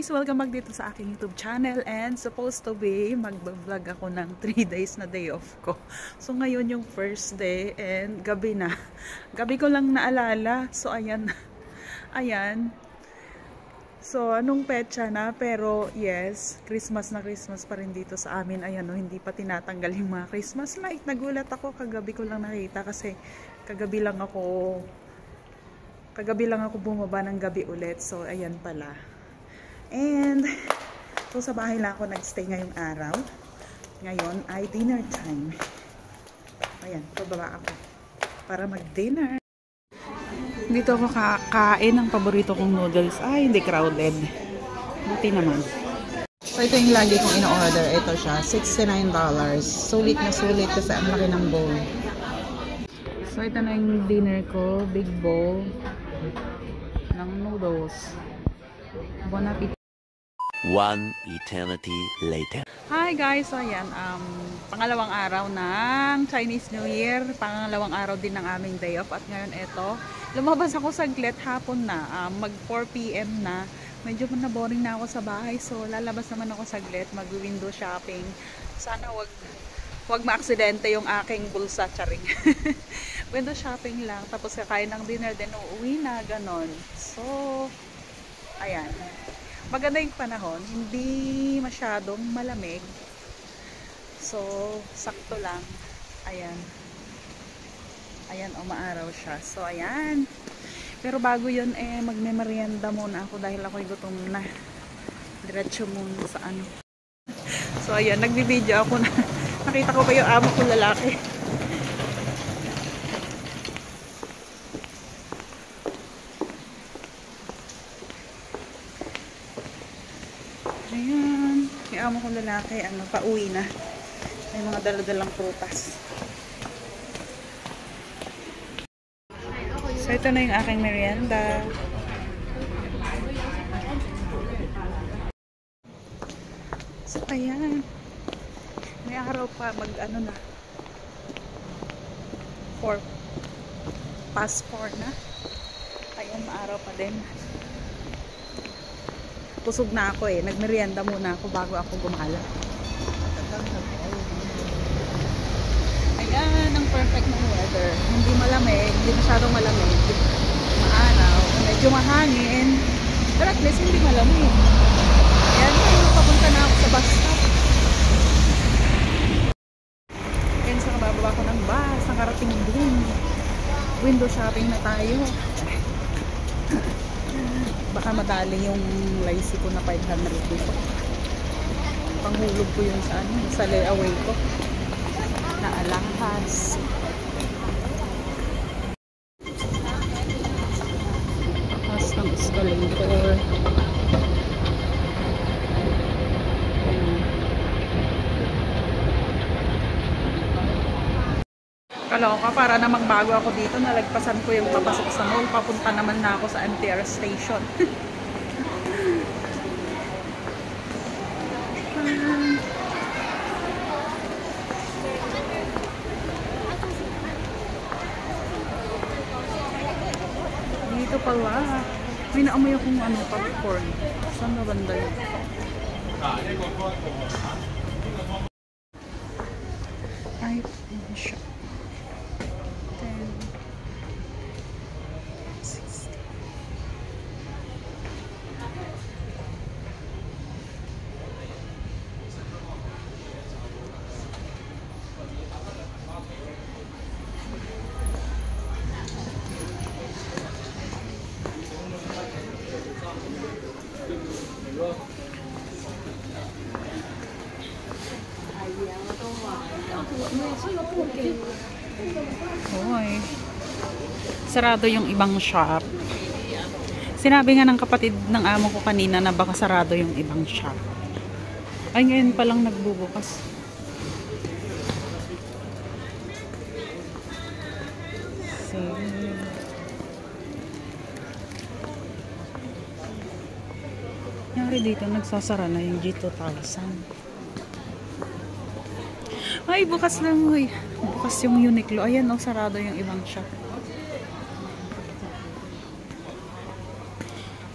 guys! Welcome back dito sa aking YouTube channel and supposed to be mag-vlog ako ng 3 days na day off ko. So ngayon yung first day and gabi na. Gabi ko lang naalala. So ayan. Ayan. So anong petsa na pero yes, Christmas na Christmas pa rin dito sa amin. Ayan o, hindi pa tinatanggal yung mga Christmas light. Nagulat ako, kagabi ko lang nakita kasi kagabi lang ako bumaba ng gabi ulit. So ayan pala. And, so sa bahay lang ako nagstay ngayong araw. Ngayon ay dinner time. Ayan, pababa ako para mag-dinner. Dito ako kakain ng paborito kong noodles. Ay, hindi crowded. Buti naman. So, ito yung lagi kong ino-order. Ito siya, $69. Sulit na sulit kasi ang laki ng bowl. So, ito na yung dinner ko. Big bowl ng noodles. Bon appetit. One eternity later. Hi guys, so ayan, pangalawang araw ng Chinese New Year, pangalawang araw din ng aming day off at ngayon eto, lumabas ako saglit, hapon na, mag 4 PM na, medyo na-boring na ako sa bahay, so lalabas naman ako saglit, mag-window shopping, sana wag ma-aksidente yung aking bulsa, charing. Window shopping lang, tapos kakain ng dinner, then uuwi na, ganon. So, ayan. Maganda yung panahon, hindi masyadong malamig. So, sakto lang. Ayan. Ayan, umaaraw siya. So, ayan. Pero bago yun, magme-merienda muna ako dahil ako'y gutom na. Diretso muna sa ano. So, ayan, nagbibideo ako na. Nakita ko pa yung amo ko lalaki. Ayan, yung amo kong lalaki, pauwi na. May mga dala-dalang prutas. So, ito na yung aking merienda. So, ayan. May araw pa, na. 4 na. Ayan, maaraw pa din. Pusog na ako nagmerienda muna ako bago ako gumala. Ayan, ang perfect ng weather. Hindi malamig, hindi masyadong malamig. Maaraw, medyo mahangin. Pero at least hindi malamig. Ayan, papunta na ako sa bus stop. Ayan, sa kabababa ko ng bus, nakarating din. Window shopping na tayo. Baka madali yung laisi ko na 500 dito. Panghulog ko yun sa layaway ko na alahas. Takas ng escalator. Kaloka, para namang bago ako dito, nalagpasan ko yung papasok sa mall, papunta naman na ako sa MTR station. Dito pala, may naamoy akong popcorn. Saan na banda yun? Ay, siya. Hoy. Sarado yung ibang shop. Sinabi nga ng kapatid ng amo ko kanina na baka sarado yung ibang shop. Ay, ngayon pa lang nagbubukas. Nangyari dito, nagsasara na yung G2000. Ay, bukas lang. Uy. Bukas yung Uniqlo. Ayan, sarado yung ibang shop.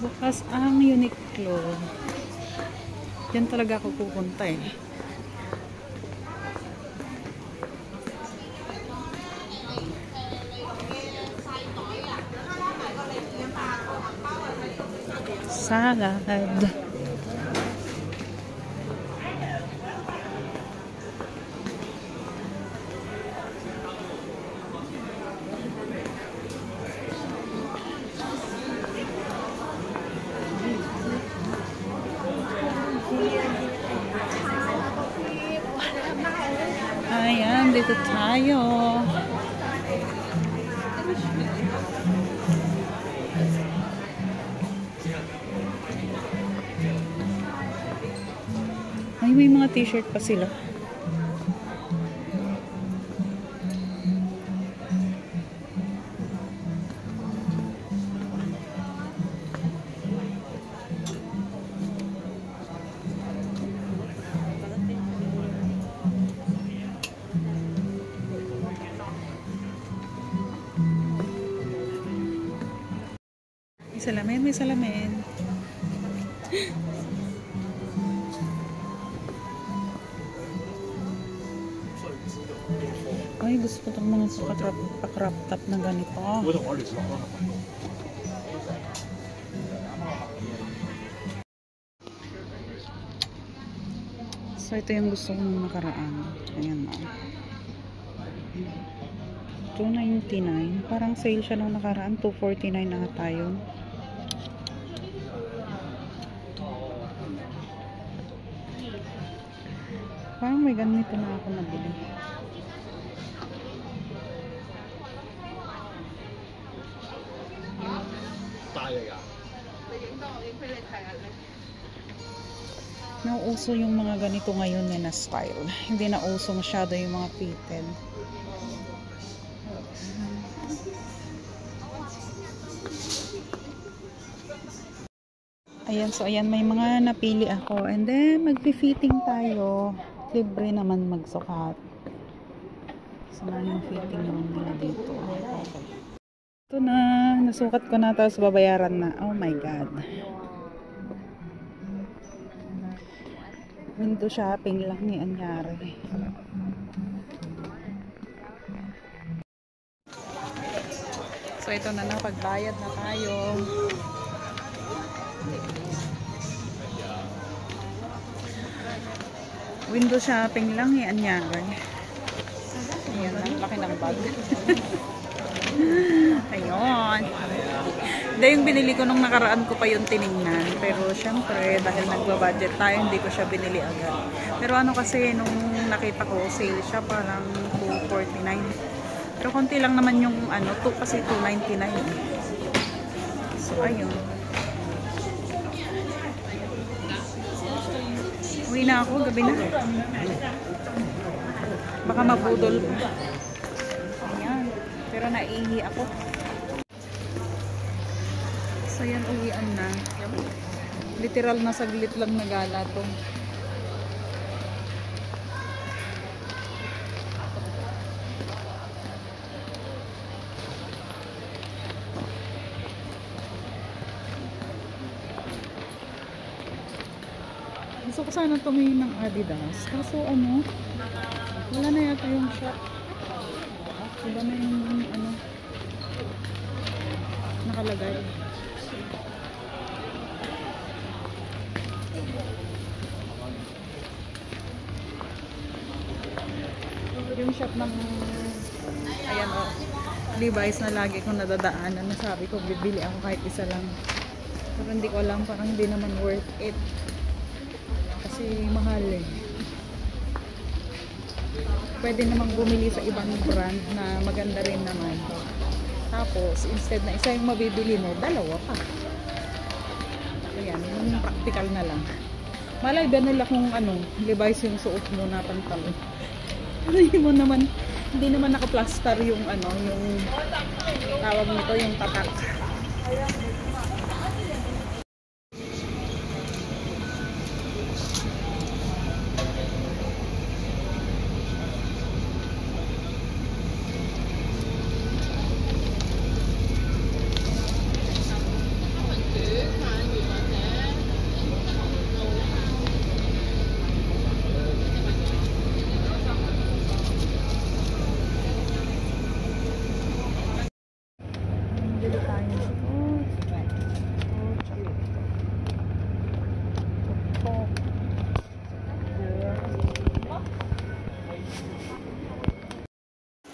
Bukas ang Uniqlo. Diyan talaga ako pupunta eh. Salad. Ayan, dito tayo. Ay, may mga t-shirt pa sila. May salamin, may salamin. Ay, gusto ko itong mga pa-crop top na ganito. So, ito yung gusto kong nakaraan. Ayan o. $2.99. Parang sale siya nung nakaraan. $2.49 na tayo. Parang may ganito na ako nabili. Nauuso yung mga ganito ngayon na style. Hindi na uso masyado yung mga fitted. Ayan, so ayan, may mga napili ako. And then, magpi-fitting tayo. Libre naman magsukat. So, yung fitting naman nila dito. Okay. Ito na, nasukat ko na, tapos babayaran na. Oh my God. Window shopping lang ni anyari. So ito na, pagbayad na tayo. Window shopping lang ni anyari. Ayan, ang laki ng bag. Ayun. Hindi, yung binili ko nung nakaraan ko pa yung tiningnan. Pero syempre, dahil nagbabudget tayo, hindi ko siya binili agad. Pero ano kasi, nung nakita ko, sale siya parang $2.49. Pero konti lang naman yung ano, kasi $2.99. So, ayun. Uwi na ako, gabi na. Baka mabudol. Ayan. Pero naihi ako. So yan, uwian na. Literal na saglit lang nagala to. Gusto ko sana tumingin ng Adidas. Kaso ano, wala na yata yung shop. Wala na yung ano, nakalagay. Yung shop ng ayan o, Levi's na lagi kong nadadaanan, nasabi ko bibili ako kahit isa lang, pero hindi ko alam, parang hindi naman worth it kasi mahal eh. Pwede namang bumili sa ibang brand na maganda rin naman, tapos instead na isa yung mabibili mo, dalawa pa. Ayan, yung practical na lang. Malay ba nila kung ano, Levi's yung suot mo na pantalon. Hindi mo naman, hindi naman naka-plaster yung ano, yung tawag nito, yung tatak.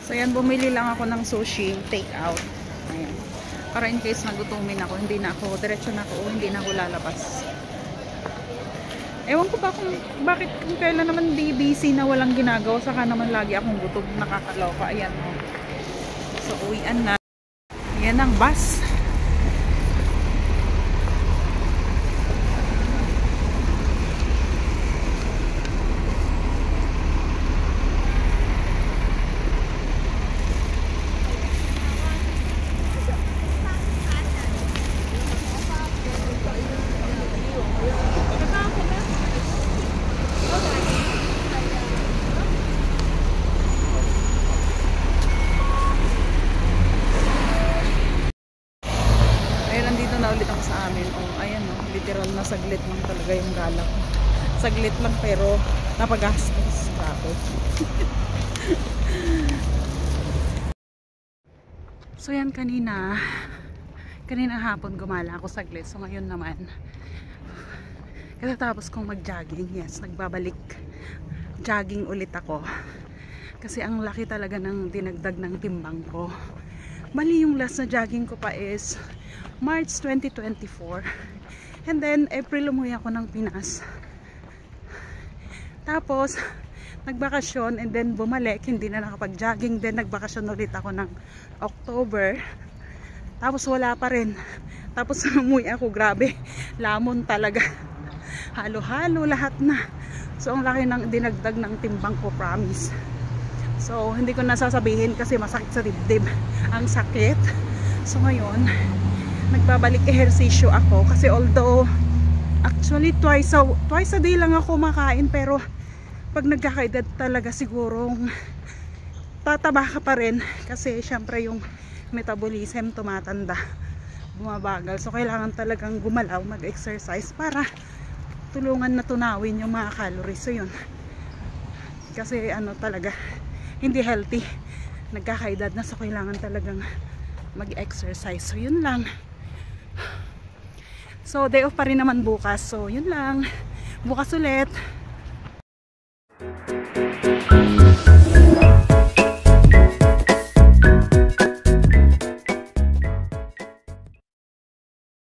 So yan, bumili lang ako ng sushi, take out. Ayan. Para in case nagutumin ako, hindi na ako, diretso na ako, hindi na ako lalabas. Ewan ko ba kung bakit kung kailan naman di busy na walang ginagawa, saka naman lagi akong gutom, nakakaloka. Ayan o. So uwian na. Ayan ang bus. Literal na saglit lang talaga yung gala ko. Saglit lang pero napagastos. Grabe. So yan, kanina hapon gumala ako saglit. So ngayon naman katatapos kong mag-jogging. Yes, nagbabalik jogging ulit ako. Kasi ang laki talaga ng dinagdag ng timbang ko. Mali, yung last na jogging ko pa is March 2024. And then, April umuwi ako ng Pinas. Tapos, nagbakasyon and then bumalik. Hindi na nakapag-jogging. Then, nagbakasyon ulit ako ng October. Tapos, wala pa rin. Tapos, umuwi ako. Grabe. Lamon talaga. Halo-halo lahat na. So, ang laki ng dinagdag ng timbang ko, promise. So, hindi ko nasasabihin kasi masakit sa dibdib. Ang sakit. So, ngayon, nagbabalik ehersisyo ako kasi although actually twice a day lang ako makain, pero pag nagkakaedad talaga sigurong tataba ka pa rin kasi syempre yung metabolism tumatanda, bumabagal. So kailangan talagang gumalaw, mag-exercise para tulungan na tunawin yung mga calories. So yun, kasi ano talaga hindi healthy, nagkakaedad na, so kailangan talagang mag-exercise. So yun lang. So day off pa rin naman bukas. So yun lang. Bukas ulit.